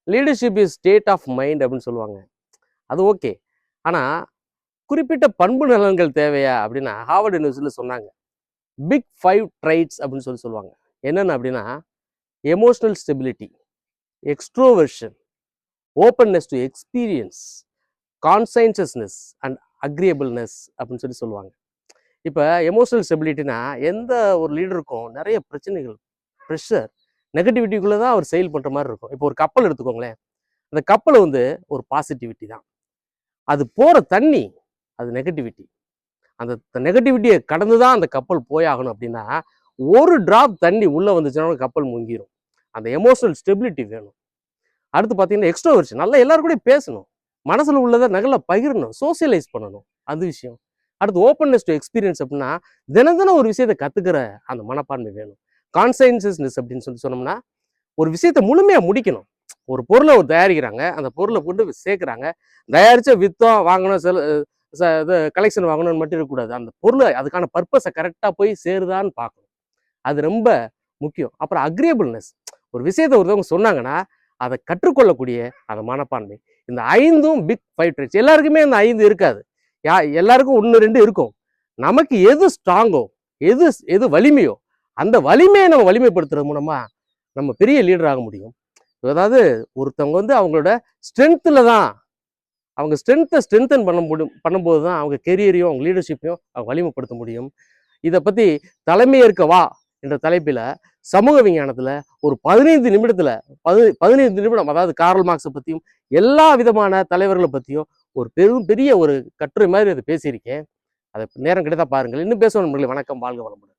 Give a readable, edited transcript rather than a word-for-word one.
Leadership is state of mind அப்படின்னு சொல்லுவாங்க. அது ஓகே. ஆனால் குறிப்பிட்ட பண்பு நலன்கள் தேவையா அப்படின்னா ஹார்வர்ட் யூனிவர்சிட்டியில் சொன்னாங்க. பிக் 5 ட்ரைட்ஸ் அப்படின்னு சொல்லுவாங்க. என்னென்ன அப்படின்னா emotional stability, extroversion, openness to experience, conscientiousness and agreeableness அப்படின்னு சொல்லுவாங்க. இப்போ எமோஷனல் ஸ்டெபிலிட்டினா எந்த ஒரு லீடருக்கும் நிறைய பிரச்சனைகள், ப்ரெஷர், நெகட்டிவிட்டிக்குள்ளே தான் அவர் செயல் பண்ணுற மாதிரி இருக்கும். இப்போ ஒரு கப்பல் எடுத்துக்கோங்களேன். அந்த கப்பலை ஒரு பாசிட்டிவிட்டி தான். அது போகிற தண்ணி அது நெகட்டிவிட்டி. அந்த நெகட்டிவிட்டியை கடந்து தான் அந்த கப்பல் போயாகணும். அப்படின்னா ஒரு டிராப் தண்ணி உள்ளே வந்துச்சுன்னா கப்பல் முங்கிடும். அந்த எமோஷனல் ஸ்டெபிலிட்டி வேணும். அடுத்து பார்த்தீங்கன்னா எக்ஸ்ட்ரோவர்ஷன். நல்லா எல்லாரும் கூட பேசணும், மனசில் உள்ளதை நல்லா பகிரணும், சோசியலைஸ் பண்ணணும், அது விஷயம். அடுத்து ஓப்பன்னஸ் டு எக்ஸ்பீரியன்ஸ் அப்படின்னா தினம் ஒரு விஷயத்தை கற்றுக்கிற அந்த மனப்பான்மை வேணும். கான்சைன்ஷியஸ்னஸ் அப்படின்னு சொன்னோம்னா ஒரு விஷயத்தை முழுமையாக முடிக்கணும். ஒரு பொருளை தயாரிக்கிறாங்க, அந்த பொருளை கொண்டு சேர்க்குறாங்க, தயாரித்த விற்றோம் வாங்கணும், இது கலெக்ஷன் வாங்கணும்னு மட்டும் இருக்கக்கூடாது. அந்த பொருளை அதுக்கான பர்பஸை கரெக்டாக போய் சேருதான்னு பார்க்கணும். அது ரொம்ப முக்கியம். அப்புறம் அக்ரியபிள்னஸ். ஒரு விஷயத்தை ஒருத்தவங்க சொன்னாங்கன்னா அதை கற்றுக்கொள்ளக்கூடிய அந்த மனப்பான்மை. இந்த 5ம் பிக் 5 ட்ரைட்ஸ். எல்லாருக்குமே அந்த 5 இருக்காது. எல்லாருக்கும் 1 2 இருக்கும். நமக்கு எது ஸ்ட்ராங்கோ, எது வலிமையோ அந்த வலிமையை நம்ம வலிமைப்படுத்துறது மூலமா நம்ம பெரிய லீடர் ஆக முடியும். அதாவது ஒருத்தவங்க அவங்களோட ஸ்ட்ரென்த்தில் தான், அவங்க ஸ்ட்ரென்த்தை ஸ்ட்ரென்தன் பண்ணும்போது தான் அவங்க கெரியரையும் அவங்க லீடர்ஷிப்பையும் அவங்க வலிமைப்படுத்த முடியும். இதை பற்றி தலைமையேற்க வா என்ற தலைப்பில் சமூக விஞ்ஞானத்தில் ஒரு 15 நிமிடம், அதாவது கார்ல் மார்க்ஸை பற்றியும் எல்லா விதமான தலைவர்களை பற்றியும் ஒரு பெரிய ஒரு கட்டுரை மாதிரி அதை பேசியிருக்கேன். அதை நேரம் கிடைத்தா பாருங்கள். இன்னும் பேசுவோம் நண்பர்களே. வணக்கம், வாழ்க வளமுடன்.